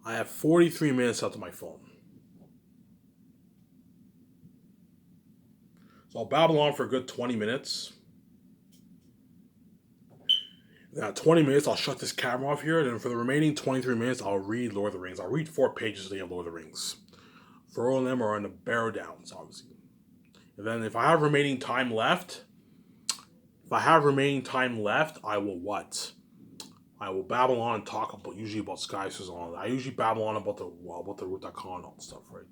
I have 43 minutes left on my phone. So I'll babble on for a good 20 minutes. Then at 20 minutes, I'll shut this camera off here. And then for the remaining 23 minutes, I'll read Lord of the Rings. I'll read 4 pages a day of Lord of the Rings. 4 of them are on the Barrow Downs, obviously. And then if I have remaining time left, I will what? I will babble on and talk about usually about Skysers and all that. I usually babble on about the root.com and all that stuff, right?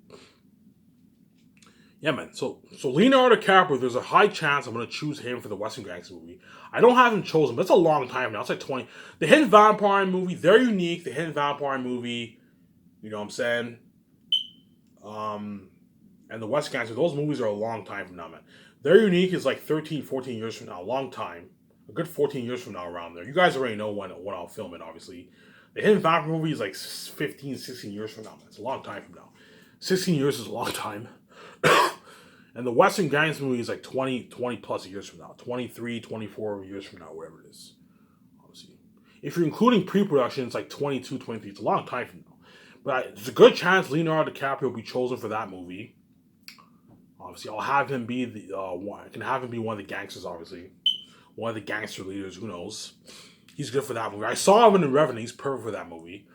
Yeah, man. So Leonardo DiCaprio, there's a high chance I'm gonna choose him for the Western Gangster movie. I don't have him chosen, but it's a long time now. It's like 20. The Hidden Vampire movie, they're unique. The Hidden Vampire movie, you know what I'm saying? And the West Gangster, those movies are a long time from now, man. They're unique is like 13, 14 years from now, a long time. A good 14 years from now around there. You guys already know when I'll film it, obviously. The Hidden Vampire movie is like 15, 16 years from now, man. It's a long time from now. 16 years is a long time. And the Western Gangster movie is like 20 plus years from now. 23, 24 years from now, wherever it is. Obviously. If you're including pre-production, it's like 22, 23. It's a long time from now. But there's a good chance Leonardo DiCaprio will be chosen for that movie. Obviously, I'll have him be I can have him be one of the gangsters, obviously. One of the gangster leaders, who knows. He's good for that movie. I saw him in The Revenant. He's perfect for that movie.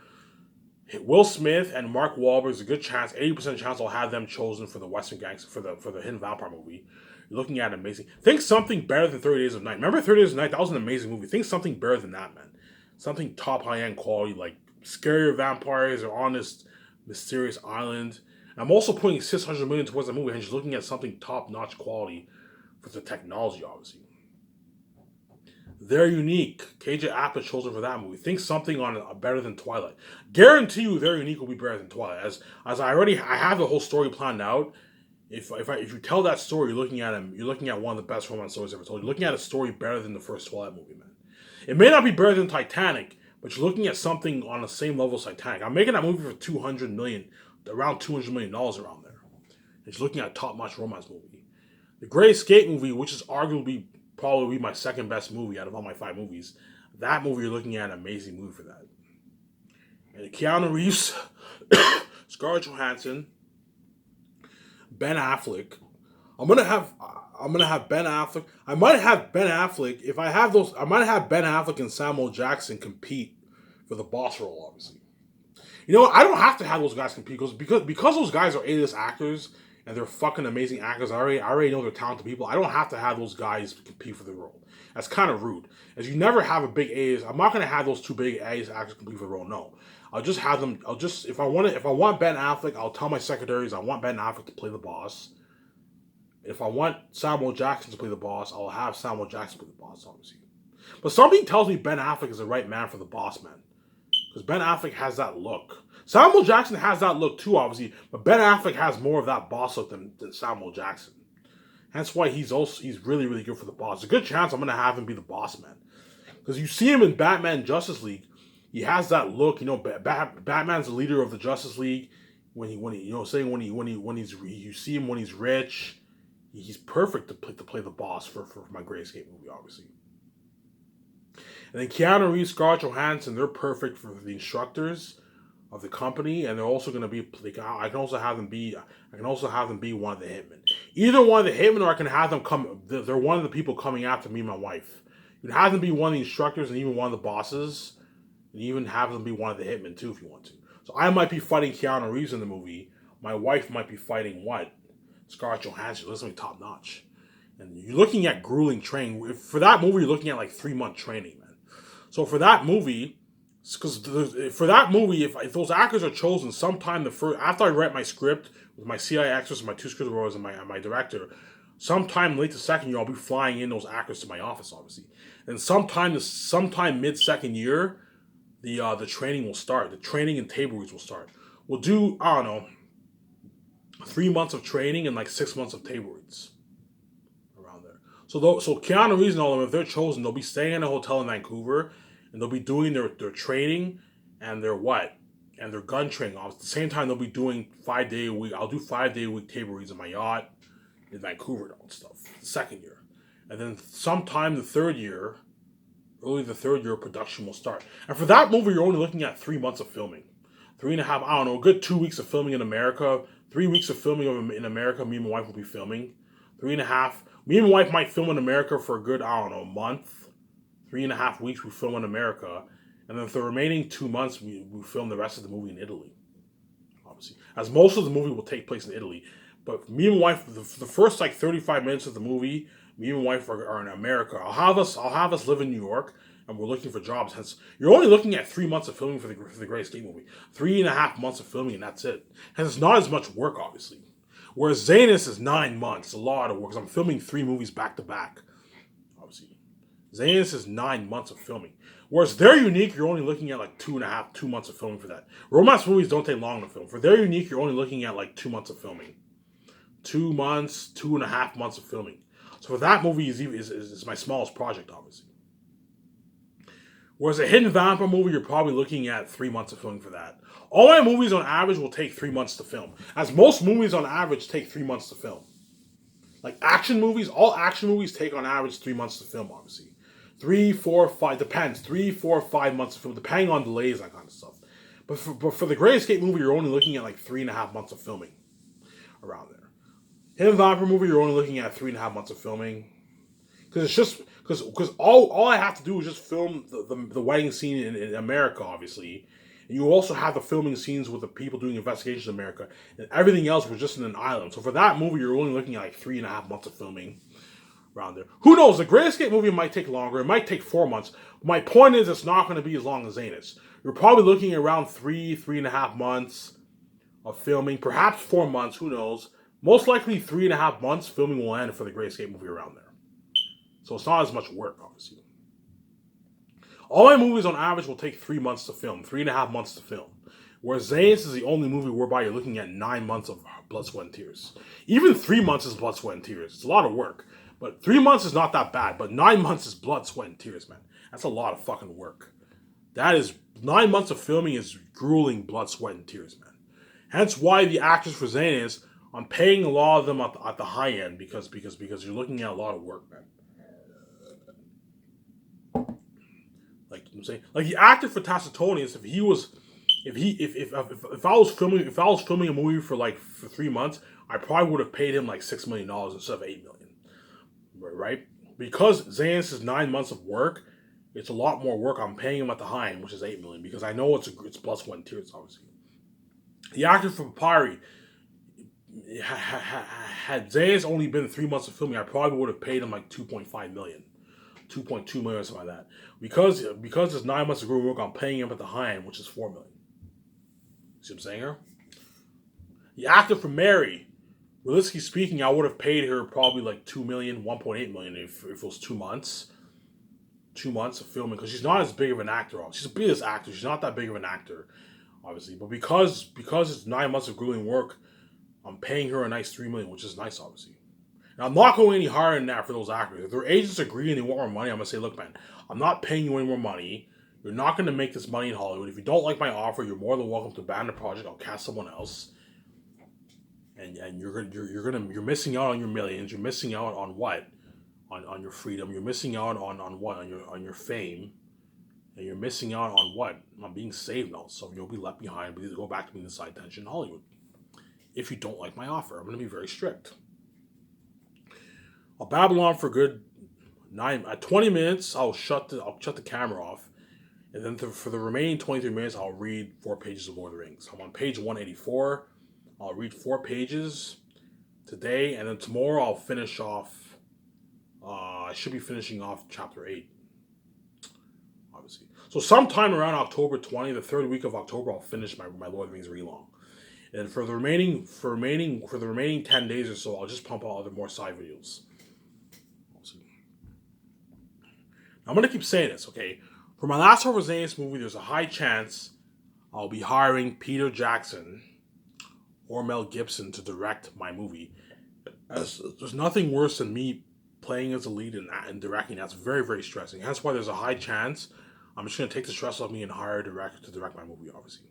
Will Smith and Mark Wahlberg, there's a good chance, 80% chance I'll have them chosen for the Western Gangster, for the Hidden Vampire movie. You're looking at amazing. Think something better than 30 Days of Night. Remember 30 Days of Night? That was an amazing movie. Think something better than that, man. Something top high-end quality, like scarier vampires or on this mysterious island. And I'm also putting $600 million towards the movie and just looking at something top-notch quality for the technology, obviously. They're unique. KJ Apa chosen for that movie. Think something on better than Twilight. Guarantee you, They're Unique will be better than Twilight. As I have the whole story planned out. If you tell that story, you're looking at one of the best romance stories ever told. You're looking at a story better than the first Twilight movie, man. It may not be better than Titanic, but you're looking at something on the same level as Titanic. I'm making that movie for $200 million, around $200 million around there. And you're looking at a top-notch romance movie. The Great Escape movie, which is arguably probably my second best movie out of all my 5 movies. That movie, you're looking at an amazing movie for that. And Keanu Reeves, Scarlett Johansson, Ben Affleck. I'm gonna have Ben Affleck. I might have Ben Affleck if I have those. I might have Ben Affleck and Samuel Jackson compete for the boss role. Obviously, you know what? I don't have to have those guys compete because those guys are A-list actors. And they're fucking amazing actors. I already know they're talented people. I don't have to have those guys compete for the role. That's kind of rude. As you never have a big A's. I'm not gonna have those 2 big A's actors compete for the role. No, I'll just have them. If I want Ben Affleck, I'll tell my secretaries I want Ben Affleck to play the boss. If I want Samuel Jackson to play the boss, I'll have Samuel Jackson play the boss, obviously. But something tells me Ben Affleck is the right man for the boss, man. Because Ben Affleck has that look. Samuel Jackson has that look too, obviously, but Ben Affleck has more of that boss look than Samuel Jackson. Hence why he's really, really good for the boss. There's a good chance I'm gonna have him be the boss man. Because you see him in Batman Justice League, he has that look. You know, Batman's the leader of the Justice League. When you see him when he's rich, he's perfect to play the boss for my Great Escape movie, obviously. And then Keanu Reeves, Scarlett Johansson, they're perfect for the instructors of the company, and they're also going to be. I can also have them be one of the hitmen. Either one of the hitmen, or I can have them come. They're one of the people coming after me and my wife. You can have them be one of the instructors and even one of the bosses, and even have them be one of the hitmen too if you want to. So I might be fighting Keanu Reeves in the movie. My wife might be fighting what? Scarlett Johansson. That's going to be top notch. And you're looking at grueling training. For that movie, you're looking at like 3-month training, man. So for that movie. If those actors are chosen sometime after I write my script with my CI actors and my 2 script writers and my director, sometime late the second year I'll be flying in those actors to my office, obviously. And sometime mid second year, the training will start. The training and table reads will start. We'll do 3 months of training and like 6 months of table reads around there. So Keanu Reeves and all of them, if they're chosen, they'll be staying in a hotel in Vancouver. And they'll be doing their training and their gun training. At the same time, they'll be doing 5-day a week. I'll do 5-day a week table reads on my yacht in Vancouver and all that stuff. The second year. And then sometime the third year, early the third year, production will start. And for that movie, you're only looking at 3 months of filming. 3.5. I don't know, a good 2 weeks of filming in America. 3 weeks of filming in America. Me and my wife will be filming. 3.5. Me and my wife might film in America for a good, I don't know, month. 3.5 weeks we film in America, and then for the remaining 2 months we film the rest of the movie in Italy. Obviously, as most of the movie will take place in Italy. But me and my wife, the first like 35 minutes of the movie, me and my wife are in America. I'll have us live in New York, and we're looking for jobs. Hence, you're only looking at 3 months of filming for the Great Escape movie. 3.5 months of filming, and that's it. Hence, it's not as much work, obviously. Whereas Zanus is 9 months. It's a lot of work because I'm filming 3 movies back to back. Obviously, Zanus is 9 months of filming. Whereas They're Unique, you're only looking at like 2.5 2 months of filming for that. Romance movies don't take long to film. For They're Unique, you're only looking at like 2 months of filming. 2 months, 2.5 months of filming. So for that movie is my smallest project, obviously. Whereas a Hidden Vampire movie, you're probably looking at 3 months of filming for that. All my movies on average will take 3 months to film. As most movies on average take 3 months to film. Like action movies, all action movies take on average 3 months to film, obviously. 3, 4, 5, depends. 3, 4, 5 months of film, depending on delays, that kind of stuff. But for the Great Escape movie, you're only looking at like 3.5 months of filming around there. Hidden Vampire movie, you're only looking at 3.5 months of filming. Because it's just because all I have to do is just film the wedding scene in America, obviously. And you also have the filming scenes with the people doing investigations in America, and everything else was just in an island. So for that movie, you're only looking at like 3.5 months of filming around there. Who knows? The Great Escape movie might take longer. It might take 4 months. My point is, it's not going to be as long as Zanus. You're probably looking at around 3.5 months of filming, perhaps 4 months. Who knows? Most likely 3.5 months filming will end for the Great Escape movie around there. So it's not as much work, obviously. All my movies on average will take 3 months to film, 3.5 months to film. Whereas Zanus is the only movie whereby you're looking at 9 months of blood, sweat, and tears. Even 3 months is blood, sweat, and tears. It's a lot of work. But 3 months is not that bad. But 9 months is blood, sweat, and tears, man. That's a lot of fucking work. That is 9 months of filming is grueling blood, sweat, and tears, man. Hence why the actors for Zanus, I'm paying a lot of them at the high end because you're looking at a lot of work, man. Like I'm saying, like the actor for Tacitonius, if I was filming a movie for 3 months, I probably would have paid him like $6 million instead of $8 million, right? Because Zanus is 9 months of work, it's a lot more work. I'm paying him at the high end, which is $8 million, because I know it's blood, sweat, and tears, obviously. The actor for Papyri, had Zanus only been 3 months of filming, I probably would have paid him like $2.5 million. 2.2 million or something like that. Because it's 9 months of grueling work, I'm paying him at the high end, which is $4 million. See what I'm saying here? The actor for Mary, realistically speaking, I would have paid her probably like $2 million, $1.8 million if it was 2 months. 2 months of filming, because she's not as big of an actor. She's a biggest actor. She's not that big of an actor, obviously. But because it's 9 months of grueling work, I'm paying her a nice $3 million, which is nice, obviously. Now, I'm not going any higher than that for those actors. If their agents agree and they want more money, I'm going to say, look, man, I'm not paying you any more money. You're not going to make this money in Hollywood. If you don't like my offer, you're more than welcome to abandon the project. I'll cast someone else. And you're missing out on your millions. You're missing out on what? On your freedom. You're missing out on what? On your fame. And you're missing out on what? On being saved now. So you'll be left behind. But either go back to being the side tension in Hollywood. If you don't like my offer, I'm going to be very strict. I'll babble on for a good 20 minutes. I'll shut the camera off, and then for the remaining 23 minutes, I'll read 4 pages of Lord of the Rings. I'm on page 184. I'll read 4 pages today, and then tomorrow I'll finish off. I should be finishing off chapter 8, obviously. So sometime around October 20, the third week of October, I'll finish my Lord of the Rings read-along. And for the remaining 10 days or so, I'll just pump out other more side videos. I'm going to keep saying this, okay? For my last Over Zanus movie, there's a high chance I'll be hiring Peter Jackson or Mel Gibson to direct my movie. There's nothing worse than me playing as a lead and directing. That's very, very stressing. That's why there's a high chance I'm just going to take the stress off me and hire a director to direct my movie, obviously.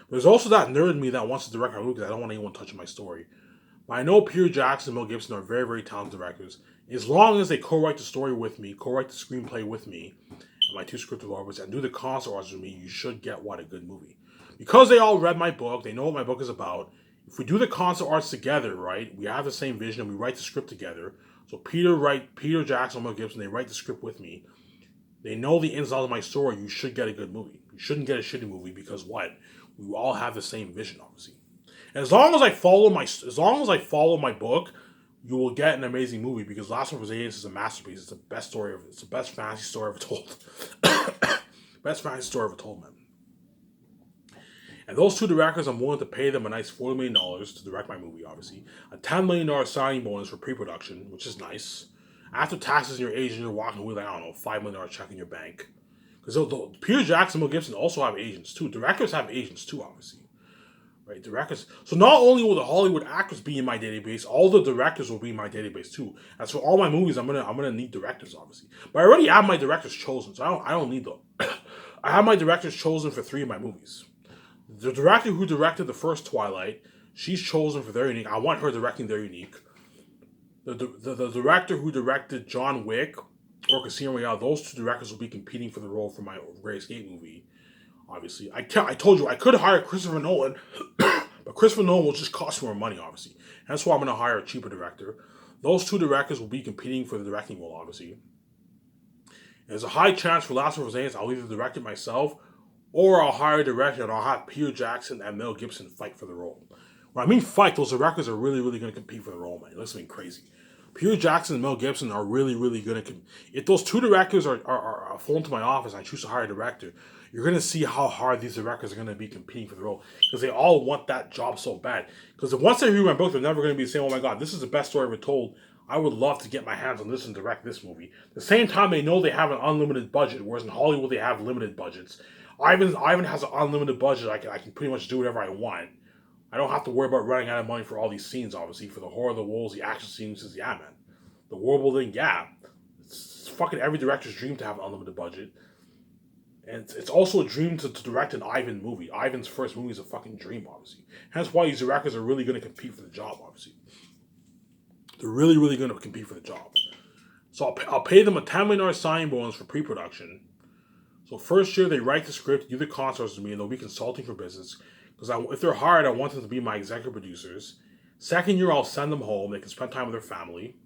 There's also that nerd in me that wants to direct my movie because I don't want anyone touching my story. But I know Peter Jackson and Mel Gibson are very, very talented directors. As long as they co-write the story with me, co-write the screenplay with me, and my 2 script developers, and do the concert arts with me, you should get a good movie. because they all read my book, they know what my book is about. If we do the concept arts together, right, we have the same vision and we write the script together. So Peter Jackson, and Mel Gibson, they write the script with me. They know the ins and outs of my story. You should get a good movie. You shouldn't get a shitty movie because what? We all have the same vision, obviously. And as long as I follow my book, you will get an amazing movie because Last of Us is a masterpiece. It's the best story ever. It's the best fantasy story ever told. Best fantasy story ever told, man. And those two directors, I'm willing to pay them a nice $40 million to direct my movie, obviously. A $10 million signing bonus for pre-production, which is nice. After taxes and your agent, you're walking away like, I don't know, $5 million check in your bank. Because Peter Jackson and Mel Gibson also have agents, too. Directors have agents, too, obviously. Right, directors. So not only will the Hollywood actors be in my database, all the directors will be in my database, too. As for all my movies, I'm gonna need directors, obviously. But I already have my directors chosen, so I don't need them. I have my directors chosen for 3 of my movies. The director who directed the first Twilight, she's chosen for Their Unique. I want her directing Their Unique. The director who directed John Wick or Casino Royale, those 2 directors will be competing for the role for my Great Escape movie. Obviously, I told you I could hire Christopher Nolan, but Christopher Nolan will just cost more money, obviously. That's why I'm going to hire a cheaper director. Those 2 directors will be competing for the directing role, obviously. And there's a high chance for Last of Us I'll either direct it myself or I'll hire a director and I'll have Peter Jackson and Mel Gibson fight for the role. When I mean fight, those directors are really, really going to compete for the role, man. That's something crazy. Peter Jackson and Mel Gibson are really, really going to... If those 2 directors are flown to my office and I choose to hire a director, you're going to see how hard these directors are going to be competing for the role. Because they all want that job so bad. Because once they read my book, they're never going to be saying, oh my god, this is the best story ever told. I would love to get my hands on this and direct this movie. At the same time, they know they have an unlimited budget, whereas in Hollywood, they have limited budgets. Ivan has an unlimited budget. I can pretty much do whatever I want. I don't have to worry about running out of money for all these scenes, obviously. For the horror, the wolves, the action scenes, yeah, man. The world building, yeah. It's fucking every director's dream to have an unlimited budget. And it's also a dream to direct an Ivan movie. Ivan's first movie is a fucking dream, obviously. Hence why these directors are really going to compete for the job, obviously. They're really, really going to compete for the job. So I'll pay them a $10 million signing bonus for pre-production. So first year, they write the script, do the concepts with me, and they'll be consulting for business. Because if they're hired, I want them to be my executive producers. Second year, I'll send them home. They can spend time with their family,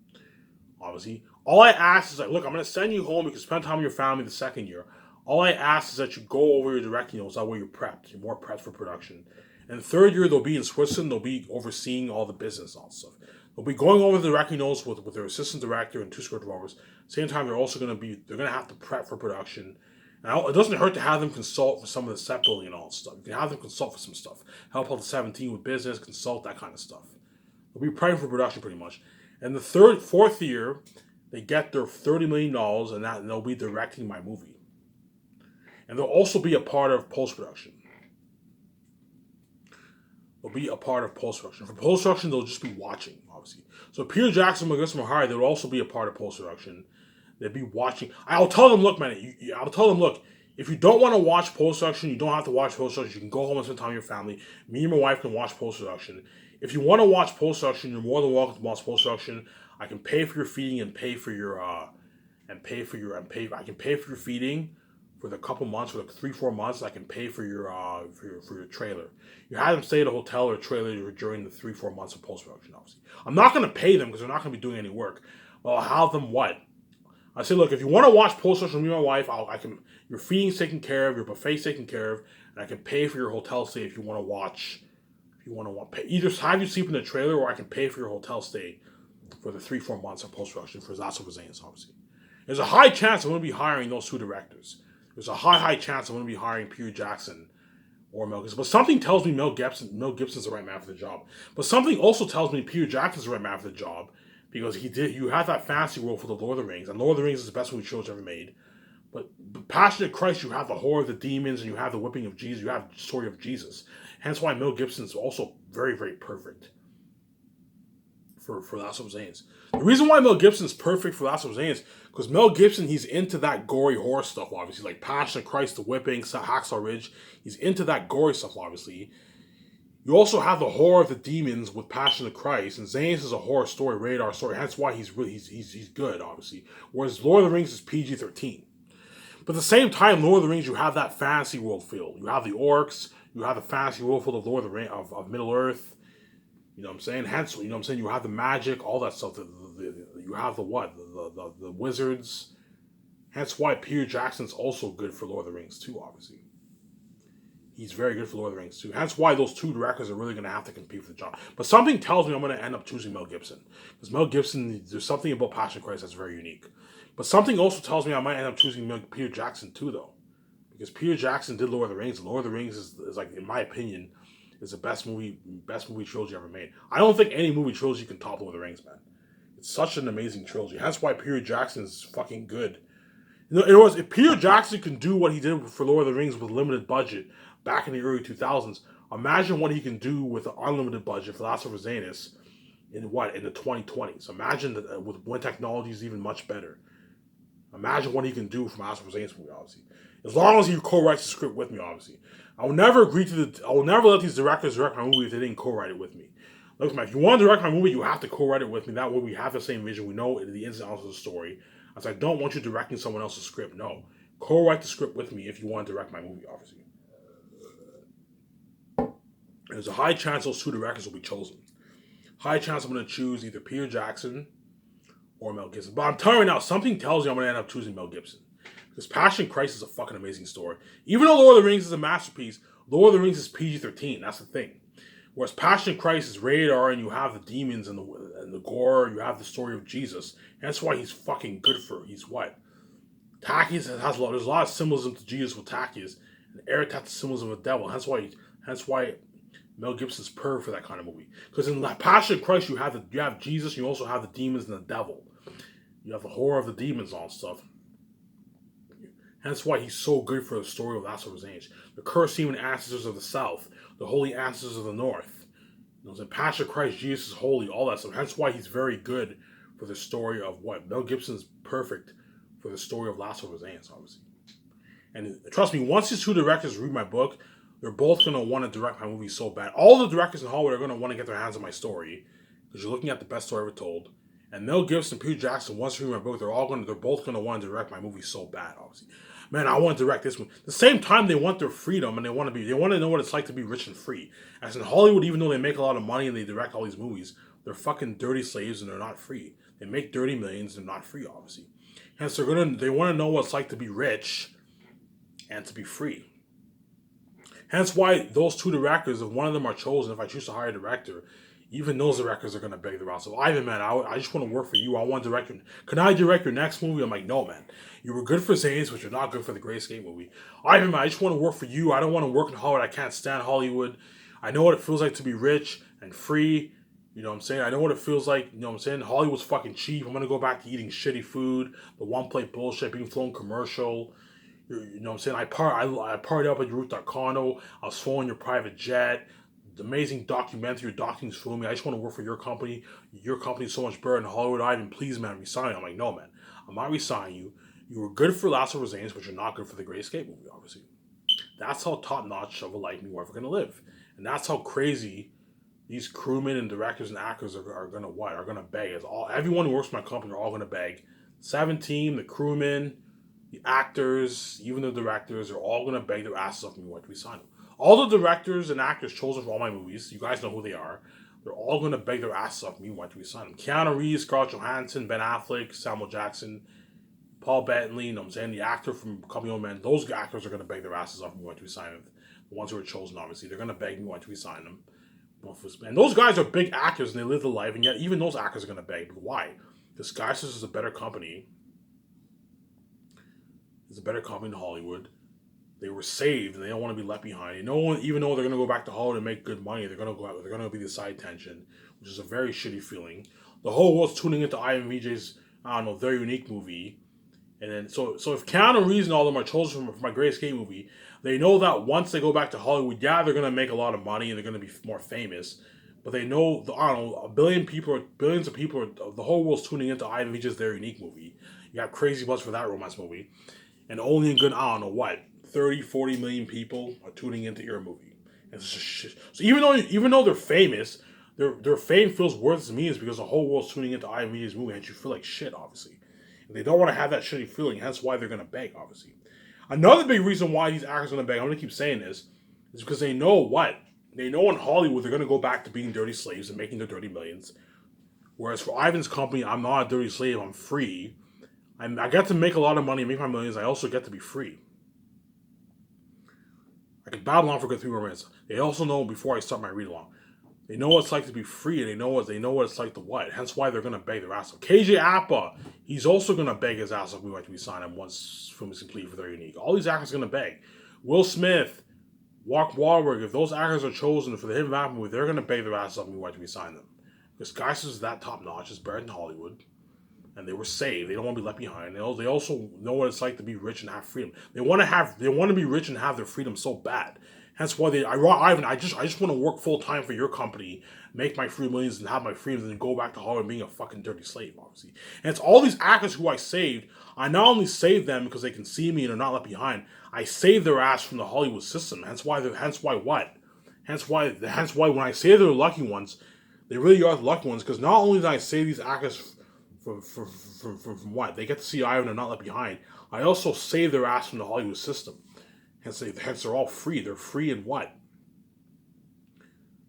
obviously. All I ask is, like, look, I'm going to send you home. You can spend time with your family the second year. All I ask is that you go over your directing notes. That way you're prepped. You're more prepped for production. And the third year, they'll be in Switzerland. They'll be overseeing all the business and all stuff. They'll be going over the directing notes with their assistant director and 2 script developers. Same time, they're going to have to prep for production. Now, it doesn't hurt to have them consult for some of the set building and all that stuff. You can have them consult for some stuff. Help out the 17 with business, consult, that kind of stuff. They'll be prepping for production pretty much. And the fourth year, they get their $30 million and they'll be directing my movie. And they'll also be a part of post-production. They'll be a part of post-production. For post-production, they'll just be watching, obviously. So Peter Jackson, Melissa Mahari, they'll also be a part of post-production. They'll be watching. I'll tell them, look, man, if you don't want to watch post-production, you don't have to watch post-production. You can go home and spend time with your family. Me and my wife can watch post-production. If you want to watch post-production, you're more than welcome to watch post-production. I can pay for your feeding and pay for your I can pay for your feeding for the couple months, for the 3-4 months. I can pay for your trailer. You have them stay at a hotel or a trailer during the 3-4 months of post-production, obviously. I'm not going to pay them because they're not going to be doing any work. But I'll have them what? I say, look, if you want to watch post-production with me and my wife, your feeding's taken care of, your buffet's taken care of, and I can pay for your hotel stay if you want to watch. Either have you sleep in the trailer or I can pay for your hotel stay for the 3-4 months of post-production for Last of Us, obviously. There's a high chance I'm going to be hiring those 2 directors. There's a high chance I'm going to be hiring Peter Jackson or Mel Gibson. But something tells me Mel Gibson's the right man for the job. But something also tells me Peter Jackson's the right man for the job because you have that fantasy world for the Lord of the Rings, and Lord of the Rings is the best movie shows ever made. But Passion of Christ, you have the horror of the demons, and you have the whipping of Jesus. You have the story of Jesus. Hence why Mel Gibson is also very, very perfect for Last of Us. The reason why Mel Gibson is perfect for Last of Us because Mel Gibson, he's into that gory horror stuff, obviously, like Passion of Christ, the whipping, Hacksaw Ridge. He's into that gory stuff, obviously. You also have the horror of the demons with Passion of Christ, and Zane's is a horror story, radar story. Hence why he's good, obviously. Whereas Lord of the Rings is PG-13. But at the same time, Lord of the Rings, you have that fantasy world feel. You have the orcs, You have the fantasy world full of Lord of the Ring of Middle Earth. You know what I'm saying? Hence, you know what I'm saying. You have the magic, all that stuff. You have the what? The wizards. Hence why Peter Jackson's also good for Lord of the Rings too. Obviously, he's very good for Lord of the Rings too. Hence why those two directors are really going to have to compete for the job. But something tells me I'm going to end up choosing Mel Gibson because Mel Gibson, there's something about Passion Christ that's very unique. But something also tells me I might end up choosing Peter Jackson too, though, because Peter Jackson did Lord of the Rings, and Lord of the Rings is like, in my opinion, is the best movie trilogy ever made. I don't think any movie trilogy can top Lord of the Rings, man. It's such an amazing trilogy. That's why Peter Jackson is fucking good. In other words, if Peter Jackson can do what he did for Lord of the Rings with limited budget back in the early 2000s, imagine what he can do with an unlimited budget for Last of Zanus in the 2020s. Imagine that with when technology is even much better. Imagine what he can do from Last of Zanus movie, obviously. As long as he co-writes the script with me, obviously. I will never let these directors direct my movie if they didn't co-write it with me. Look, man, if you want to direct my movie, you have to co-write it with me. That way we have the same vision. We know the ins and outs of the story. As I don't want you directing someone else's script. No. Co-write the script with me if you want to direct my movie, obviously. There's a high chance those two directors will be chosen. High chance I'm going to choose either Peter Jackson or Mel Gibson. But I'm telling you now, something tells me I'm going to end up choosing Mel Gibson. Because Passion Christ is a fucking amazing story. Even though Lord of the Rings is a masterpiece, Lord of the Rings is PG-13. That's the thing. Whereas Passion Christ is rated R, and you have the demons and the gore, you have the story of Jesus. And that's why he's fucking good for. He's what? Tachys has a lot. There's a lot of symbolism to Jesus with Tachys, and Eric has the symbolism of the devil. Hence why Mel Gibson's perfect for that kind of movie. Because in Passion Christ, you have Jesus, you also have the demons and the devil. You have the horror of the demons and all stuff. Hence why he's so good for the story of Last of His Age. The cursed demon ancestors of the South, the holy ancestors of the North. You know, in Passion Christ, Jesus is holy, all that stuff. Hence why he's very good for the story of what? Mel Gibson's perfect for the story of Last of His Age, obviously. And trust me, once these two directors read my book, they're both going to want to direct my movie so bad. All the directors in Hollywood are going to want to get their hands on my story because you're looking at the best story ever told. And Mel Gibson and Peter Jackson, once they read my book, they're both going to want to direct my movie so bad, obviously. Man, I want to direct this one. At the same time, they want their freedom and they want to know what it's like to be rich and free. As in Hollywood, even though they make a lot of money and they direct all these movies, they're fucking dirty slaves and they're not free. They make dirty millions and they're not free, obviously. Hence, they want to know what it's like to be rich and to be free. Hence why those two directors, if one of them are chosen, if I choose to hire a director, even those directors are going to beg the roster. So, Ivan, man, I just want to work for you. I want to direct you. Can I direct your next movie? I'm like, no, man. You were good for Zane's, but you're not good for the Great Escape movie. Ivan, man, I just want to work for you. I don't want to work in Hollywood. I can't stand Hollywood. I know what it feels like to be rich and free. You know what I'm saying? I know what it feels like. You know what I'm saying? Hollywood's fucking cheap. I'm going to go back to eating shitty food, the one-plate bullshit, being flown commercial. You know what I'm saying? I partied up at your rooftop condo. I was flying your private jet. The amazing documentary, your documents for me. I just want to work for your company. Your company's so much better in Hollywood. Ivan, please, man, resign. I'm like, no, man. I'm not resigning you. You were good for Last of Us, but you're not good for the Great Escape movie, obviously. That's how top-notch of a life you are ever going to live. And that's how crazy these crewmen and directors and actors are going to what? Are going to beg. Everyone who works for my company are all going to beg. 17, the crewmen, the actors, even the directors are all going to beg their asses off me to resign them. All the directors and actors chosen for all my movies, you guys know who they are, they're all going to beg their asses off me to resign them. Keanu Reeves, Scarlett Johansson, Ben Affleck, Samuel Jackson, Paul Bettany, you know what I'm saying, the actor from Coming Home Man, those actors are going to beg their asses off me to resign them. The ones who were chosen, obviously, they're going to beg me to resign them. And those guys are big actors and they live the life, and yet even those actors are going to beg. But why? Because Skysys is a better company. It's a better company in Hollywood. They were saved and they don't want to be left behind. Even though they're going to go back to Hollywood and make good money, they're going to go out. They're going to be the side tension, which is a very shitty feeling. The whole world's tuning into IMVJ's, very unique movie. And then, so if Keanu Reeves and all of them are chosen for my Great Escape movie, they know that once they go back to Hollywood, yeah, they're going to make a lot of money and they're going to be more famous. But they know, billions of people, the whole world's tuning into IMVJ's Their Unique movie. You have crazy buzz for that romance movie. And only a good, 30, 40 million people are tuning into your movie. It's just shit. So even though they're famous, their fame feels worthless to me is because the whole world's tuning into IMVJ's movie and you feel like shit, obviously. And they don't want to have that shitty feeling. That's why they're going to beg, obviously. Another big reason why these actors are going to beg, I'm going to keep saying this, It's because they know what? They know in Hollywood they're going to go back to being dirty slaves and making their dirty millions. Whereas for Ivan's company, I'm not a dirty slave, I'm free. I get to make a lot of money, make my millions, I also get to be free. I can battle on for good 3 more minutes. They also know before I start my read along. They know what it's like to be free, and they know what it's like to what. Hence why they're gonna beg their ass off. KJ Appa, he's also gonna beg his ass off. We want to be signed him once film is complete for their unique. All these actors are gonna beg. Will Smith, Walk Wahlberg, if those actors are chosen for the Hidden Vamp movie, they're gonna beg their ass off. We want to be signed them. Because Geist is that top notch. It's better than Hollywood. And they were saved. They don't want to be left behind. They also know what it's like to be rich and have freedom. They want to be rich and have their freedom so bad. Hence why Ivan, I just want to work full time for your company, make my free millions and have my freedoms, and then go back to Hollywood being a fucking dirty slave, obviously. And it's all these actors who I saved. I not only saved them because they can see me and are not left behind. I saved their ass from the Hollywood system. Hence why what? Hence why when I say they're the lucky ones, they really are the lucky ones, because not only did I save these actors from what? They get to see Ivan and not left behind. I also save their ass from the Hollywood system. Hence they're all free. They're free in what?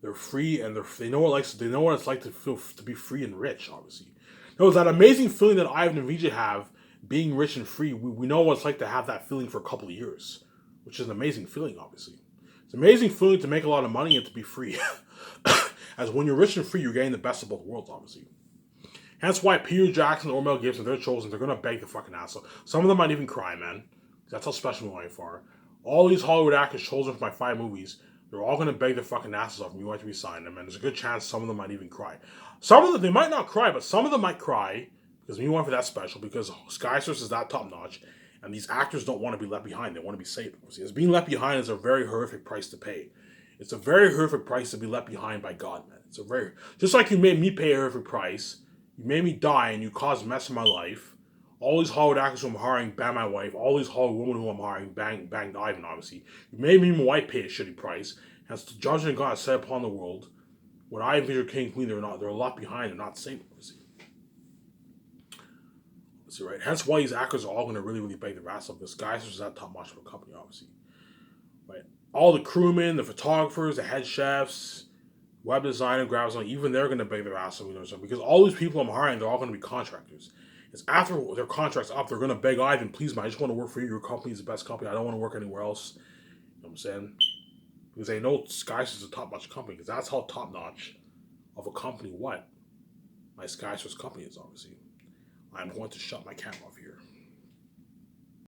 They're free and they know what it's like to be free and rich, obviously. No, that amazing feeling that Ivan and Vijay have being rich and free, we know what it's like to have that feeling for a couple of years. Which is an amazing feeling, obviously. It's an amazing feeling to make a lot of money and to be free. As when you're rich and free, you're getting the best of both worlds, obviously. Hence why Peter Jackson or Mel Gibson, they're chosen, they're going to beg the fucking ass off. Some of them might even cry, man. That's how special my life are. All these Hollywood actors chosen for my 5 movies, they're all going to beg their fucking asses off me. Want to be signed them, and there's a good chance some of them might even cry. Some of them, they might not cry, but some of them might cry because me want for that special, because Skysource is that top notch, and these actors don't want to be left behind. They want to be saved. As being left behind is a very horrific price to pay. It's a very horrific price to be left behind by God, man. It's a very, just like you made me pay a horrific price. You made me die and you caused a mess in my life. All these Hollywood actors who I'm hiring bang my wife. All these Hollywood women who I'm hiring bang Ivan, obviously. You made me and my wife pay a shitty price. Hence the judgment God set upon the world. When I Ivan, your king, queen, they're a lot behind. They're not safe, obviously. See, right? Hence why these actors are all going to really, really beg their ass off. This guys is that top notch of a company, obviously. Right? All the crewmen, the photographers, the head chefs, web designer, graphics designer, even they're going to beg their ass off, because all these people I'm hiring, they're all going to be contractors. It's after their contract's up, they're going to beg Ivan, please, man, I just want to work for you. Your company is the best company. I don't want to work anywhere else. You know what I'm saying? Because they know Skys is a top-notch company, because that's how top-notch of a company what my Skys company is, obviously. I'm going to shut my camera off here.